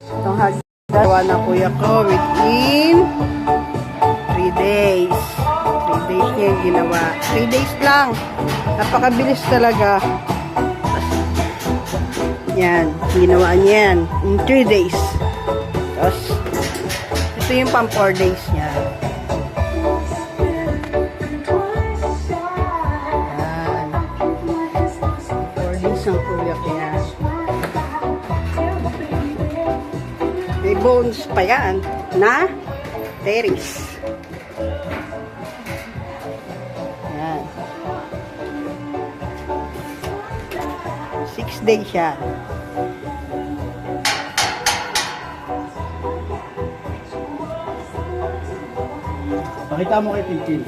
Itong hagdawa na kuya ko within 3 days. 3 days niya yung ginawa. 3 days lang. Napakabilis talaga. Yan. Ginawa niya yan. In 3 days. Tapos, ito yung pang 4 days niya. Yan. 4 days ang kuya ko yan. May bones pa yan na terrace. Yan. 6 days siya. Pakita mo kay Tintin.